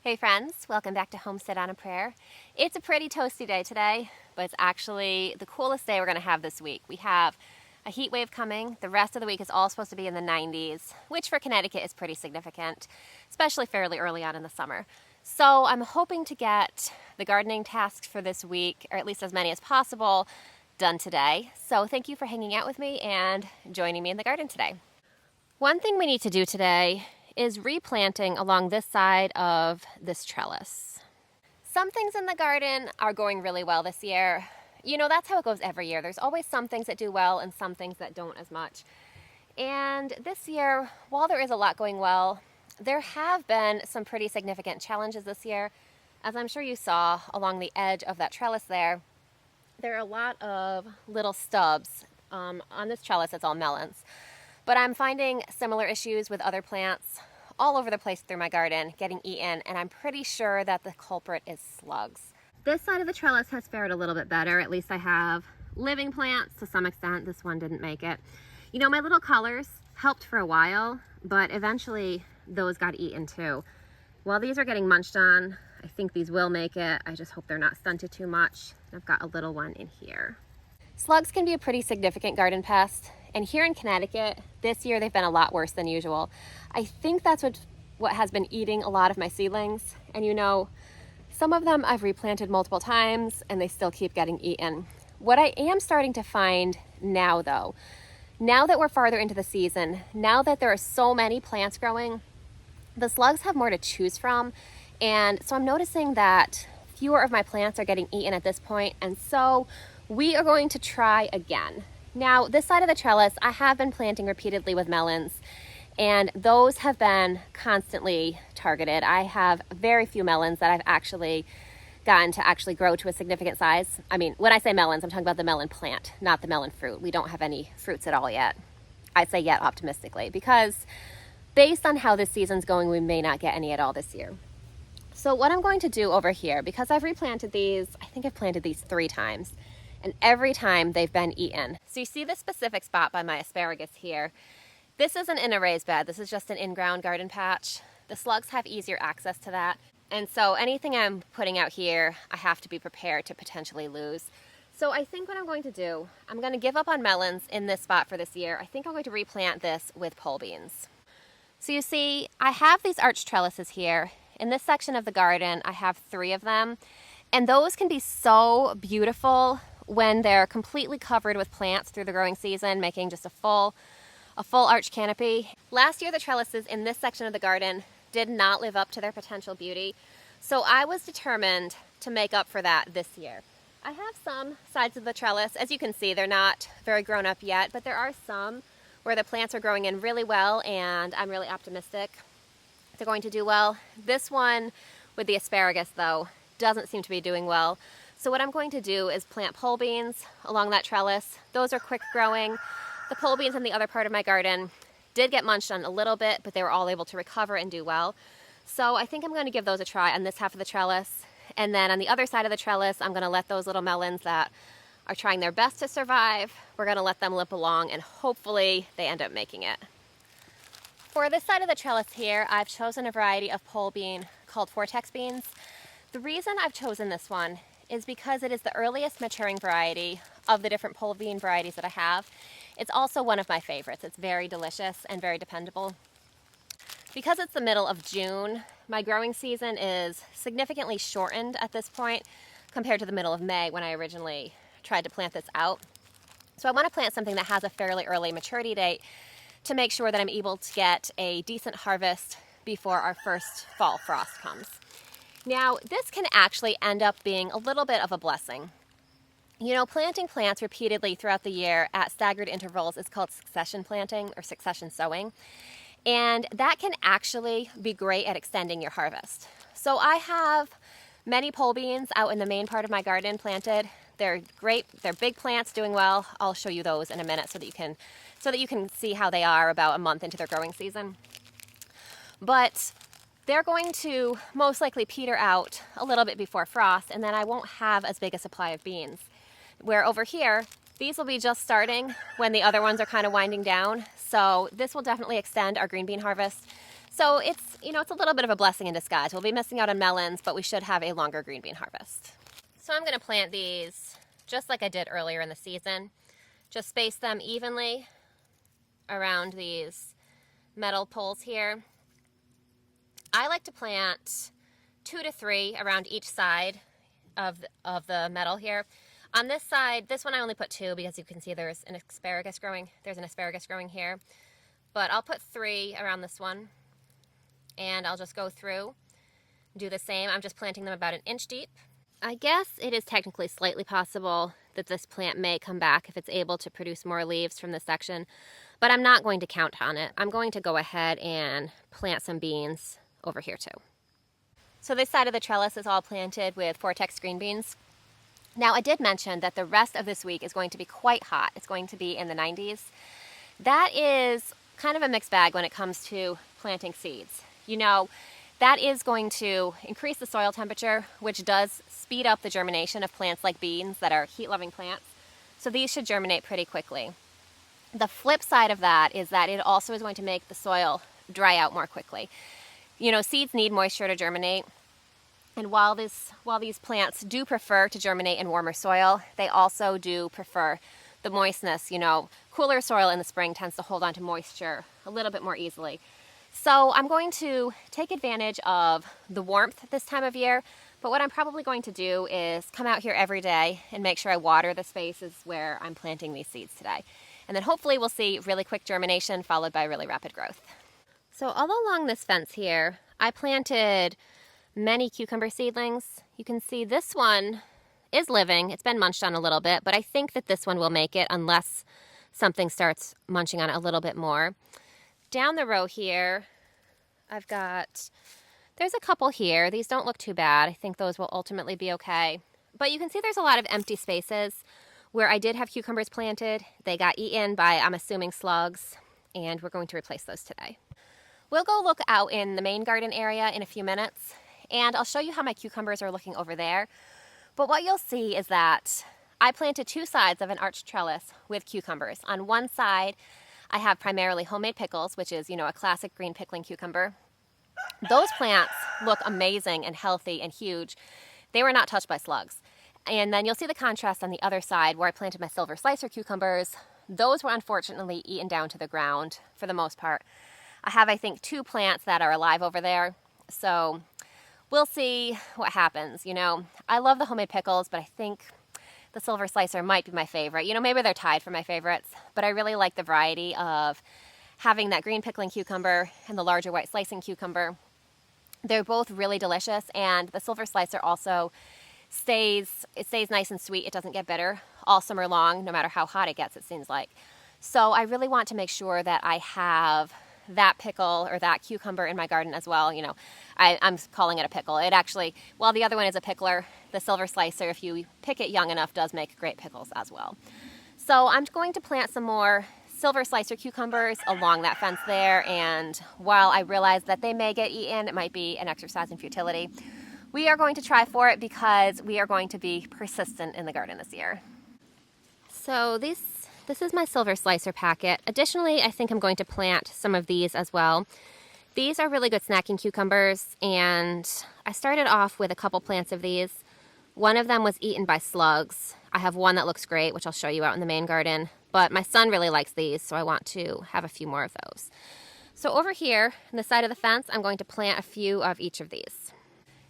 Hey friends, welcome back to Homestead on a Prayer. It's a pretty toasty day today, but it's actually the coolest day we're going to have this week. We have a heat wave coming. The rest of the week is all supposed to be in the 90s, which for Connecticut is pretty significant, especially fairly early on in the summer. So I'm hoping to get the gardening tasks for this week, or at least as many as possible, done today. So thank you for hanging out with me and joining me in the garden today. One thing we need to do today is replanting along this side of this trellis. Some things in the garden are going really well this year. You know, that's how it goes every year. There's always some things that do well and some things that don't as much. And this year, while there is a lot going well, there have been some pretty significant challenges this year. As I'm sure you saw along the edge of that trellis there are a lot of little stubs. On this trellis, it's all melons. But I'm finding similar issues with other plants all over the place through my garden getting eaten, and I'm pretty sure that the culprit is slugs. This side of the trellis has fared a little bit better. At least I have living plants to some extent. This one didn't make it. You know, my little colors helped for a while, but eventually those got eaten too. While these are getting munched on, I think these will make it. I just hope they're not stunted too much. I've got a little one in here. Slugs can be a pretty significant garden pest, and here in Connecticut, this year they've been a lot worse than usual. I think that's what has been eating a lot of my seedlings, and you know, some of them I've replanted multiple times and they still keep getting eaten. What I am starting to find now though, now that we're farther into the season, now that there are so many plants growing, the slugs have more to choose from, and so I'm noticing that fewer of my plants are getting eaten at this point, and so we are going to try again. Now, this side of the trellis, I have been planting repeatedly with melons, and those have been constantly targeted. I have very few melons that I've actually gotten to actually grow to a significant size. I mean, when I say melons, I'm talking about the melon plant, not the melon fruit. We don't have any fruits at all yet. I say yet optimistically, because based on how this season's going, we may not get any at all this year. So what I'm going to do over here, because I've replanted these, I think I've planted these 3 times, and every time they've been eaten. So you see this specific spot by my asparagus here. This isn't in a raised bed. This is just an in-ground garden patch. The slugs have easier access to that. And so anything I'm putting out here, I have to be prepared to potentially lose. So I think what I'm going to do, I'm going to give up on melons in this spot for this year. I think I'm going to replant this with pole beans. So you see, I have these arched trellises here. In this section of the garden, I have 3 of them. And those can be so beautiful when they're completely covered with plants through the growing season, making just a full arch canopy. Last year, the trellises in this section of the garden did not live up to their potential beauty, so I was determined to make up for that this year. I have some sides of the trellis. As you can see, they're not very grown up yet, but there are some where the plants are growing in really well, and I'm really optimistic they're going to do well. This one with the asparagus, though, doesn't seem to be doing well. So what I'm going to do is plant pole beans along that trellis. Those are quick growing. The pole beans in the other part of my garden did get munched on a little bit, but they were all able to recover and do well. So I think I'm going to give those a try on this half of the trellis. And then on the other side of the trellis, I'm going to let those little melons that are trying their best to survive, we're going to let them limp along, and hopefully they end up making it. For this side of the trellis here, I've chosen a variety of pole bean called Vortex beans. The reason I've chosen this one is because it is the earliest maturing variety of the different pole bean varieties that I have. It's also one of my favorites. It's very delicious and very dependable. Because it's the middle of June, my growing season is significantly shortened at this point compared to the middle of May when I originally tried to plant this out. So I want to plant something that has a fairly early maturity date to make sure that I'm able to get a decent harvest before our first fall frost comes. Now, this can actually end up being a little bit of a blessing. You know, planting plants repeatedly throughout the year at staggered intervals is called succession planting or succession sowing. And that can actually be great at extending your harvest. So I have many pole beans out in the main part of my garden planted. They're great. They're big plants doing well. I'll show you those in a minute so that you can see how they are about a month into their growing season. But they're going to most likely peter out a little bit before frost, and then I won't have as big a supply of beans. Where over here, these will be just starting when the other ones are kind of winding down. So this will definitely extend our green bean harvest So it's, it's a little bit of a blessing in disguise. We'll be missing out on melons, but we should have a longer green bean harvest. So I'm going to plant these just like I did earlier in the season. Just space them evenly around these metal poles here. I like to plant 2 to 3 around each side of the metal here. On this side, this one I only put 2 because you can see there's an asparagus growing. There's an asparagus growing here. But I'll put 3 around this one. And I'll just go through, do the same. I'm just planting them about 1 inch deep. I guess it is technically slightly possible that this plant may come back if it's able to produce more leaves from this section, but I'm not going to count on it. I'm going to go ahead and plant some beans over here too. So this side of the trellis is all planted with Vortex green beans. Now I did mention that the rest of this week is going to be quite hot. It's going to be in the 90s. That is kind of a mixed bag when it comes to planting seeds. That is going to increase the soil temperature, which does speed up the germination of plants like beans that are heat-loving plants. So these should germinate pretty quickly. The flip side of that is that it also is going to make the soil dry out more quickly. Seeds need moisture to germinate. And while these plants do prefer to germinate in warmer soil, they also do prefer the moistness. Cooler soil in the spring tends to hold on to moisture a little bit more easily. So I'm going to take advantage of the warmth this time of year, but what I'm probably going to do is come out here every day and make sure I water the spaces where I'm planting these seeds today. And then hopefully we'll see really quick germination followed by really rapid growth. So all along this fence here, I planted many cucumber seedlings. You can see this one is living. It's been munched on a little bit, but I think that this one will make it unless something starts munching on it a little bit more. Down the row here, there's a couple here. These don't look too bad. I think those will ultimately be okay. But you can see there's a lot of empty spaces where I did have cucumbers planted. They got eaten by, I'm assuming, slugs, and we're going to replace those today. We'll go look out in the main garden area in a few minutes, and I'll show you how my cucumbers are looking over there. But what you'll see is that I planted 2 sides of an arched trellis with cucumbers. On one side, I have primarily homemade pickles, which is, a classic green pickling cucumber. Those plants look amazing and healthy and huge. They were not touched by slugs. And then you'll see the contrast on the other side where I planted my silver slicer cucumbers. Those were unfortunately eaten down to the ground for the most part. I have, I think, 2 plants that are alive over there. So we'll see what happens. I love the homemade pickles, but I think the silver slicer might be my favorite. Maybe they're tied for my favorites, but I really like the variety of having that green pickling cucumber and the larger white slicing cucumber. They're both really delicious, and the silver slicer also stays nice and sweet. It doesn't get bitter all summer long, no matter how hot it gets, it seems like. So I really want to make sure that I have that pickle or that cucumber in my garden as well. I'm calling it a pickle. It actually, while the other one is a pickler, the silver slicer, if you pick it young enough, does make great pickles as well. So I'm going to plant some more silver slicer cucumbers along that fence there, and while I realize that they may get eaten, it might be an exercise in futility, we are going to try for it because we are going to be persistent in the garden this year. So this is my silver slicer packet. Additionally, I think I'm going to plant some of these as well. These are really good snacking cucumbers, and I started off with a couple plants of these. One of them was eaten by slugs. I have one that looks great, which I'll show you out in the main garden, but my son really likes these, so I want to have a few more of those. So over here, on the side of the fence, I'm going to plant a few of each of these.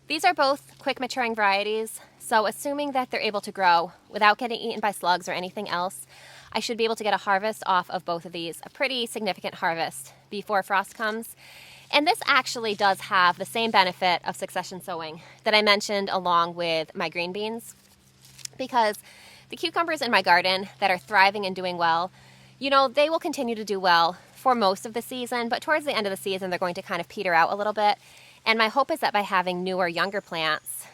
These are both quick maturing varieties, so assuming that they're able to grow without getting eaten by slugs or anything else, I should be able to get a harvest off of both of these, a pretty significant harvest before frost comes. And this actually does have the same benefit of succession sowing that I mentioned along with my green beans, because the cucumbers in my garden that are thriving and doing well, they will continue to do well for most of the season, but towards the end of the season, they're going to kind of peter out a little bit. And my hope is that by having newer, younger plants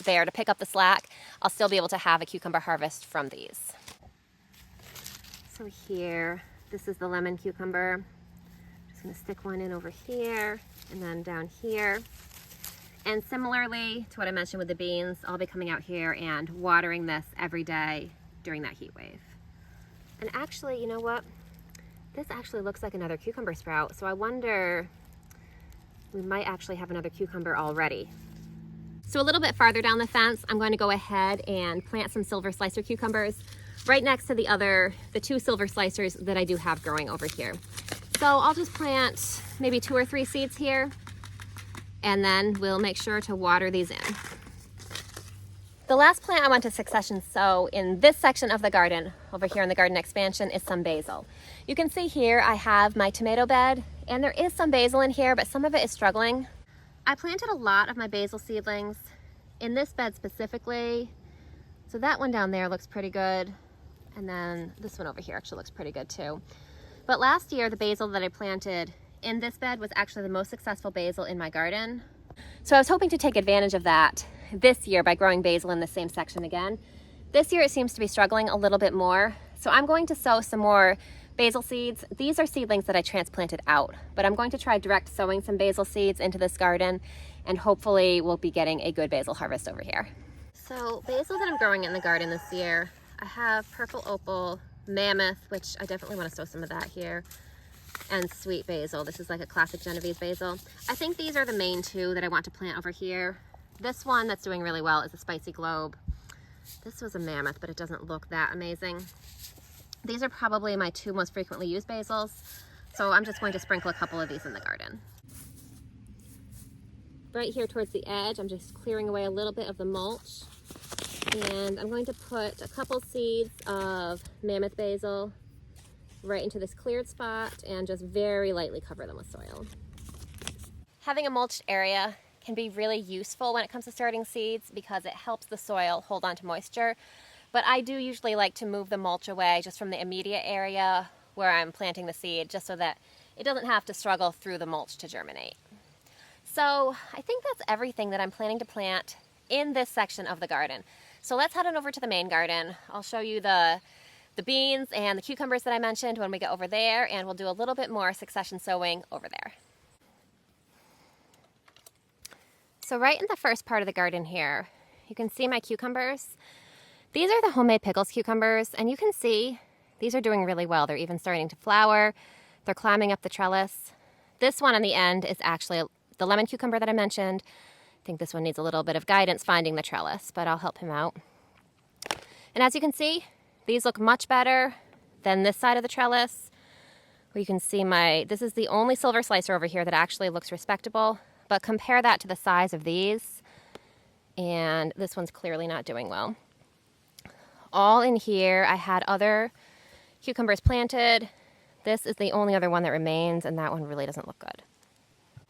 there to pick up the slack, I'll still be able to have a cucumber harvest from these. So here, this is the lemon cucumber. Just gonna stick one in over here and then down here. And similarly to what I mentioned with the beans, I'll be coming out here and watering this every day during that heat wave. And actually, you know what? This actually looks like another cucumber sprout. So I wonder we might actually have another cucumber already. So a little bit farther down the fence, I'm going to go ahead and plant some silver slicer cucumbers right next to the two silver slicers that I do have growing over here. So I'll just plant maybe 2 or 3 seeds here, and then we'll make sure to water these in. The last plant I want to succession sow in this section of the garden, over here in the garden expansion, is some basil. You can see here I have my tomato bed, and there is some basil in here, but some of it is struggling. I planted a lot of my basil seedlings in this bed specifically. So that one down there looks pretty good. And then this one over here actually looks pretty good too. But last year, the basil that I planted in this bed was actually the most successful basil in my garden. So I was hoping to take advantage of that this year by growing basil in the same section again. This year it seems to be struggling a little bit more. So I'm going to sow some more basil seeds. These are seedlings that I transplanted out, but I'm going to try direct sowing some basil seeds into this garden, and hopefully we'll be getting a good basil harvest over here. So basil that I'm growing in the garden this year, I have purple opal, mammoth, which I definitely want to sow some of that here, and sweet basil. This is like a classic Genovese basil. I think these are the main 2 that I want to plant over here. This one that's doing really well is a spicy globe. This was a mammoth, but it doesn't look that amazing. These are probably my 2 most frequently used basils, so I'm just going to sprinkle a couple of these in the garden. Right here towards the edge, I'm just clearing away a little bit of the mulch, and I'm going to put a couple seeds of mammoth basil right into this cleared spot and just very lightly cover them with soil. Having a mulched area can be really useful when it comes to starting seeds because it helps the soil hold on to moisture. But I do usually like to move the mulch away just from the immediate area where I'm planting the seed, just so that it doesn't have to struggle through the mulch to germinate. So I think that's everything that I'm planning to plant in this section of the garden. So let's head on over to the main garden. I'll show you the beans and the cucumbers that I mentioned when we get over there, and we'll do a little bit more succession sowing over there. So right in the first part of the garden here, you can see my cucumbers. These are the homemade pickles cucumbers, and you can see these are doing really well. They're even starting to flower. They're climbing up the trellis. This one on the end is actually the lemon cucumber that I mentioned. I think this one needs a little bit of guidance finding the trellis, but I'll help him out. And as you can see, these look much better than this side of the trellis, where you can see this is the only silver slicer over here that actually looks respectable. But compare that to the size of these, and this one's clearly not doing well. All in here, I had other cucumbers planted. This is the only other one that remains, and that one really doesn't look good.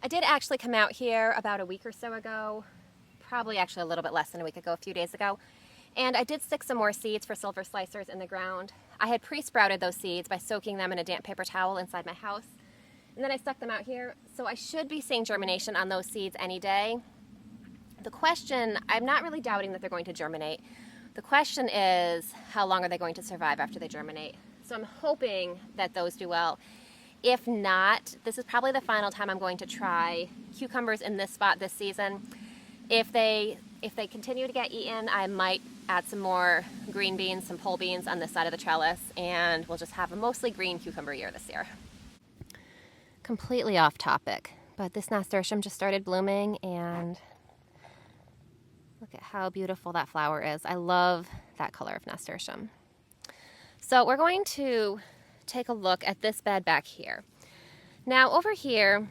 I did actually come out here about a week or so ago, probably actually a little bit less than a week ago, a few days ago, and I did stick some more seeds for silver slicers in the ground. I had pre-sprouted those seeds by soaking them in a damp paper towel inside my house. And then I stuck them out here, so I should be seeing germination on those seeds any day. The question, I'm not really doubting that they're going to germinate. The question is, how long are they going to survive after they germinate? So I'm hoping that those do well. If not, this is probably the final time I'm going to try cucumbers in this spot this season. If they continue to get eaten, I might add some more green beans, some pole beans on this side of the trellis, and we'll just have a mostly green cucumber year this year. Completely off topic, but this nasturtium just started blooming, and look at how beautiful that flower is. I love that color of nasturtium. So we're going to take a look at this bed back here. Now over here,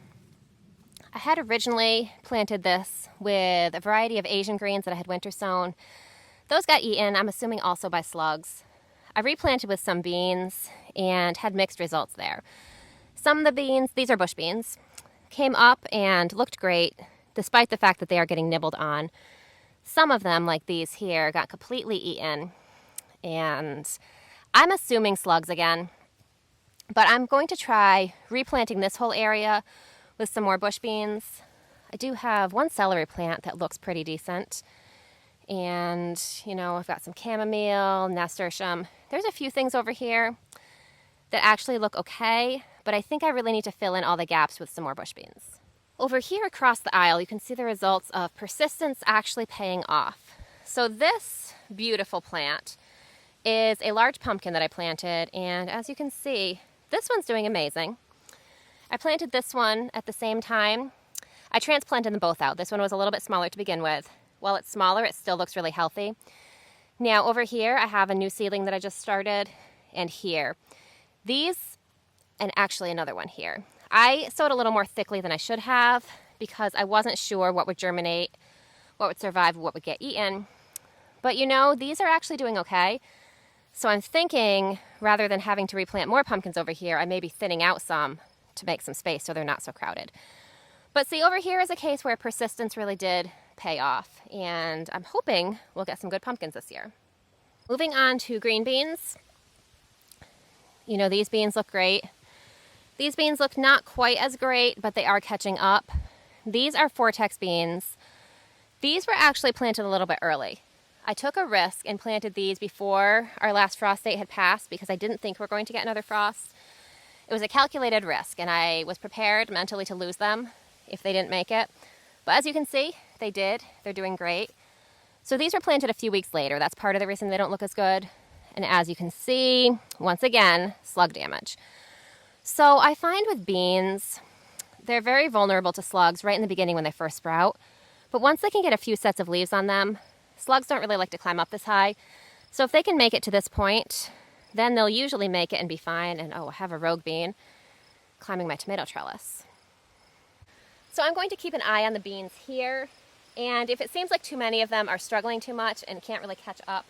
I had originally planted this with a variety of Asian greens that I had winter sown. Those got eaten, I'm assuming also by slugs. I replanted with some beans and had mixed results there. Some of the beans, these are bush beans, came up and looked great, despite the fact that they are getting nibbled on. Some of them, like these here, got completely eaten, and I'm assuming slugs again. But I'm going to try replanting this whole area with some more bush beans. I do have one celery plant that looks pretty decent. And, you know, I've got some chamomile, nasturtium. There's a few things over here that actually look okay, but I think I really need to fill in all the gaps with some more bush beans. Over here across the aisle, you can see the results of persistence actually paying off. So this beautiful plant is a large pumpkin that I planted, and as you can see, this one's doing amazing. I planted this one at the same time. I transplanted them both out. This one was a little bit smaller to begin with. While it's smaller, it still looks really healthy. Now over here, I have a new seedling that I just started, and here. These, and actually another one here. I sowed a little more thickly than I should have because I wasn't sure what would germinate, what would survive, what would get eaten. But you know, these are actually doing okay. So I'm thinking, rather than having to replant more pumpkins over here, I may be thinning out some to make some space so they're not so crowded. But see, over here is a case where persistence really did pay off, and I'm hoping we'll get some good pumpkins this year. Moving on to green beans. You know, these beans look great. These beans look not quite as great, but they are catching up. These are Vortex beans. These were actually planted a little bit early. I took a risk and planted these before our last frost date had passed because I didn't think we were going to get another frost. It was a calculated risk, and I was prepared mentally to lose them if they didn't make it. But as you can see, they did. They're doing great. So these were planted a few weeks later. That's part of the reason they don't look as good. And as you can see, once again, slug damage. So I find with beans, they're very vulnerable to slugs right in the beginning when they first sprout. But once they can get a few sets of leaves on them, slugs don't really like to climb up this high. So if they can make it to this point, then they'll usually make it and be fine. And oh, I have a rogue bean climbing my tomato trellis. So I'm going to keep an eye on the beans here, and if it seems like too many of them are struggling too much and can't really catch up,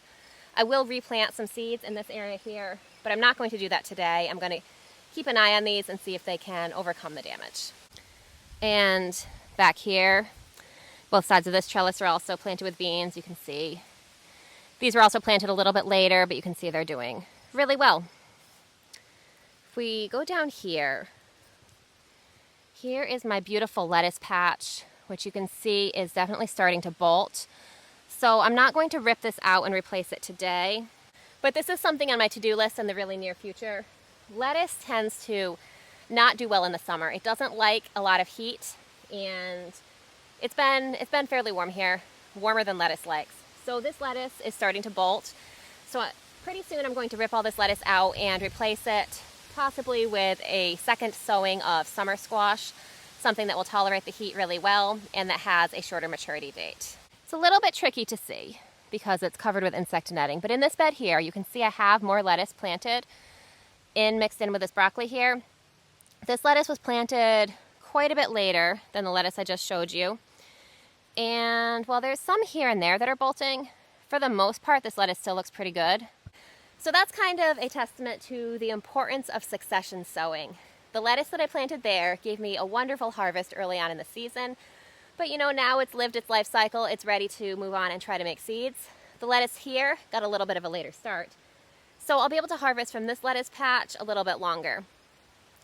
I will replant some seeds in this area here, but I'm not going to do that today. I'm going to keep an eye on these and see if they can overcome the damage. And back here, both sides of this trellis are also planted with beans. You can see these were also planted a little bit later, but you can see they're doing really well. If we go down here, here is my beautiful lettuce patch, which you can see is definitely starting to bolt. So I'm not going to rip this out and replace it today, but this is something on my to-do list in the really near future. Lettuce tends to not do well in the summer. It doesn't like a lot of heat, and it's been fairly warm here, warmer than lettuce likes. So this lettuce is starting to bolt. So pretty soon I'm going to rip all this lettuce out and replace it possibly with a second sowing of summer squash, something that will tolerate the heat really well and that has a shorter maturity date. It's a little bit tricky to see because it's covered with insect netting, but in this bed here, you can see I have more lettuce planted mixed in with this broccoli here. This lettuce was planted quite a bit later than the lettuce I just showed you. And while there's some here and there that are bolting, for the most part, this lettuce still looks pretty good. So that's kind of a testament to the importance of succession sowing. The lettuce that I planted there gave me a wonderful harvest early on in the season, but you know, now it's lived its life cycle, it's ready to move on and try to make seeds. The lettuce here got a little bit of a later start. So I'll be able to harvest from this lettuce patch a little bit longer.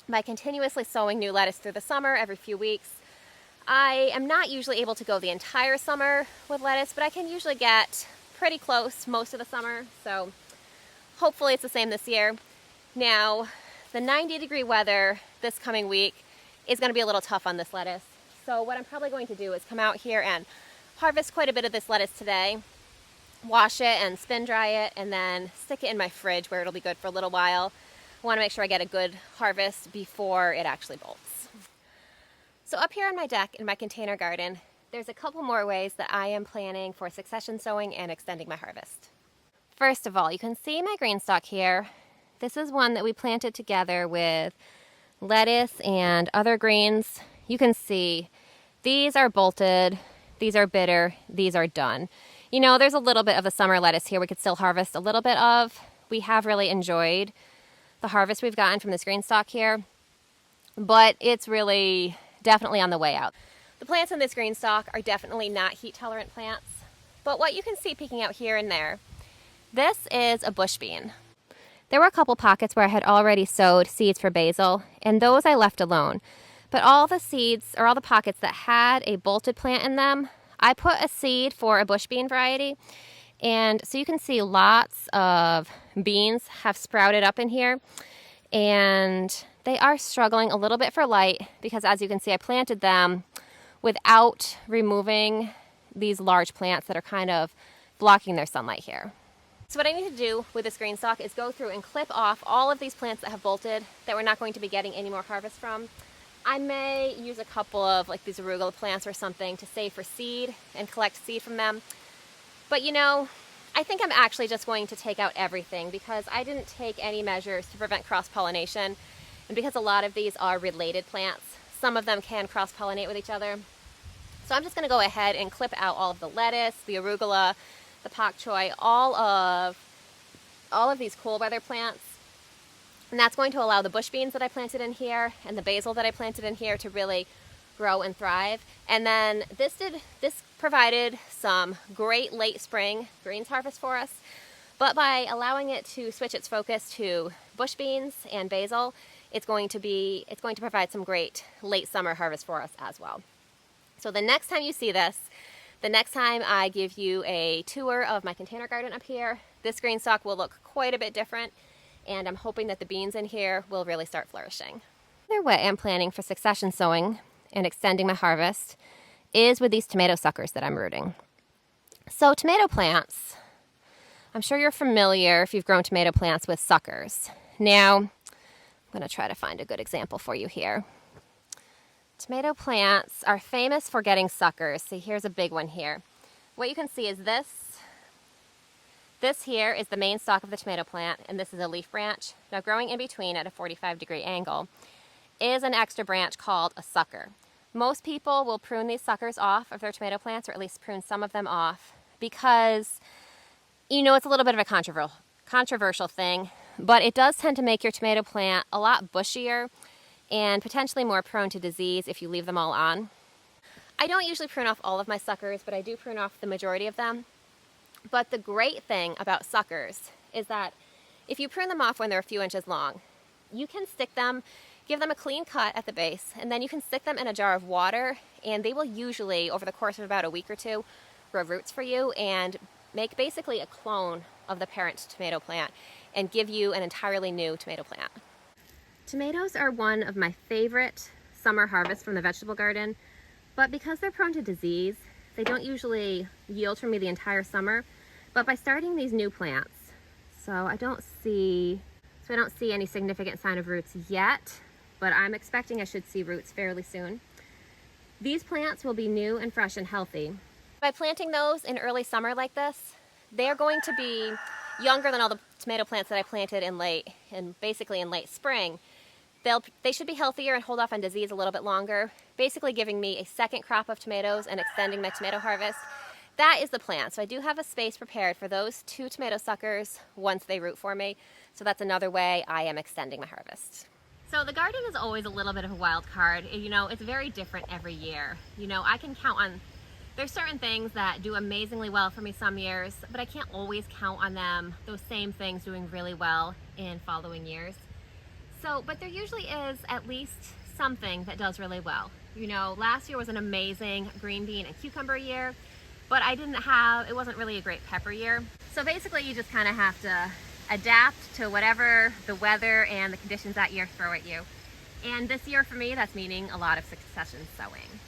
By continuously sowing new lettuce through the summer every few weeks, I am not usually able to go the entire summer with lettuce, but I can usually get pretty close most of the summer, so hopefully it's the same this year. Now, the 90-degree weather this coming week is going to be a little tough on this lettuce. So what I'm probably going to do is come out here and harvest quite a bit of this lettuce today, wash it and spin dry it, and then stick it in my fridge where it'll be good for a little while. I want to make sure I get a good harvest before it actually bolts. So up here on my deck in my container garden, there's a couple more ways that I am planning for succession sowing and extending my harvest. First of all, you can see my green stalk here. This is one that we planted together with lettuce and other greens. You can see these are bolted, these are bitter, these are done. You know, there's a little bit of the summer lettuce here we could still harvest a little bit of. We have really enjoyed the harvest we've gotten from this green stalk here, but it's really definitely on the way out. The plants in this green stalk are definitely not heat tolerant plants, but what you can see peeking out here and there, this is a bush bean. There were a couple pockets where I had already sowed seeds for basil, and those I left alone. But all the seeds, or all the pockets that had a bolted plant in them, I put a seed for a bush bean variety. And so you can see lots of beans have sprouted up in here. And they are struggling a little bit for light because, as you can see, I planted them without removing these large plants that are kind of blocking their sunlight here. So what I need to do with this green stalk is go through and clip off all of these plants that have bolted that we're not going to be getting any more harvest from. I may use a couple of like these arugula plants or something to save for seed and collect seed from them. But you know, I think I'm actually just going to take out everything because I didn't take any measures to prevent cross-pollination. And because a lot of these are related plants, some of them can cross-pollinate with each other. So I'm just going to go ahead and clip out all of the lettuce, the arugula, the pak choi, all of these cool weather plants. And that's going to allow the bush beans that I planted in here and the basil that I planted in here to really grow and thrive. And then this provided some great late spring greens harvest for us. But by allowing it to switch its focus to bush beans and basil, it's going to provide some great late summer harvest for us as well. So the next time you see this, the next time I give you a tour of my container garden up here, this green stalk will look quite a bit different, and I'm hoping that the beans in here will really start flourishing. Another way I'm planning for succession sowing and extending my harvest is with these tomato suckers that I'm rooting. So tomato plants, I'm sure you're familiar if you've grown tomato plants with suckers. Now, I'm going to try to find a good example for you here. Tomato plants are famous for getting suckers. See, here's a big one here. What you can see is this. This here is the main stalk of the tomato plant, and this is a leaf branch. Now growing in between at a 45-degree angle is an extra branch called a sucker. Most people will prune these suckers off of their tomato plants, or at least prune some of them off, because, you know, it's a little bit of a controversial thing, but it does tend to make your tomato plant a lot bushier and potentially more prone to disease if you leave them all on. I don't usually prune off all of my suckers, but I do prune off the majority of them. But the great thing about suckers is that if you prune them off when they're a few inches long, you can stick them, give them a clean cut at the base, and then you can stick them in a jar of water, and they will usually, over the course of about a week or two, grow roots for you and make basically a clone of the parent tomato plant and give you an entirely new tomato plant. Tomatoes are one of my favorite summer harvests from the vegetable garden, but because they're prone to disease, they don't usually yield for me the entire summer. But by starting these new plants, I don't see any significant sign of roots yet, but I'm expecting I should see roots fairly soon. These plants will be new and fresh and healthy. By planting those in early summer like this, they're going to be younger than all the tomato plants that I planted basically in late spring. They should be healthier and hold off on disease a little bit longer, basically giving me a second crop of tomatoes and extending my tomato harvest. That is the plan. So I do have a space prepared for those 2 tomato suckers once they root for me. So that's another way I am extending my harvest. So the garden is always a little bit of a wild card. You know, it's very different every year. You know, I can count on, there's certain things that do amazingly well for me some years, but I can't always count on those same things doing really well in following years. But there usually is at least something that does really well. You know, last year was an amazing green bean and cucumber year, but it wasn't really a great pepper year. So basically you just kind of have to adapt to whatever the weather and the conditions that year throw at you. And this year for me, that's meaning a lot of succession sowing.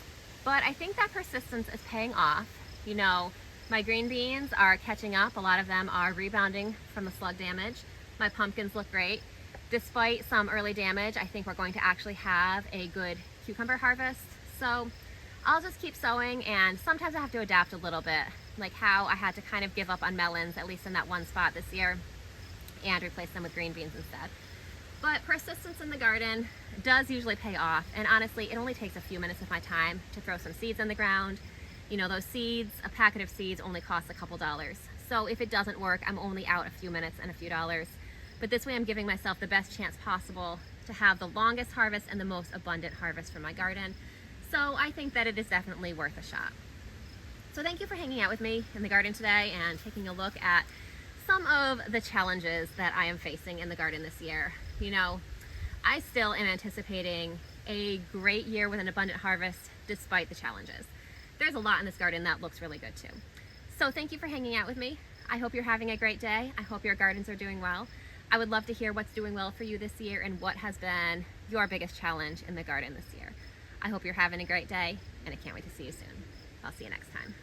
But I think that persistence is paying off. You know, my green beans are catching up. A lot of them are rebounding from the slug damage. My pumpkins look great. Despite some early damage, I think we're going to actually have a good cucumber harvest. So I'll just keep sowing, and sometimes I have to adapt a little bit, like how I had to kind of give up on melons, at least in that one spot this year, and replace them with green beans instead. But persistence in the garden does usually pay off, and honestly, it only takes a few minutes of my time to throw some seeds in the ground. You know, those seeds, a packet of seeds only costs a couple dollars. So if it doesn't work, I'm only out a few minutes and a few dollars. But this way I'm giving myself the best chance possible to have the longest harvest and the most abundant harvest from my garden. So I think that it is definitely worth a shot. So thank you for hanging out with me in the garden today and taking a look at some of the challenges that I am facing in the garden this year. You know, I still am anticipating a great year with an abundant harvest despite the challenges. There's a lot in this garden that looks really good too. So thank you for hanging out with me. I hope you're having a great day. I hope your gardens are doing well. I would love to hear what's doing well for you this year and what has been your biggest challenge in the garden this year. I hope you're having a great day, and I can't wait to see you soon. I'll see you next time.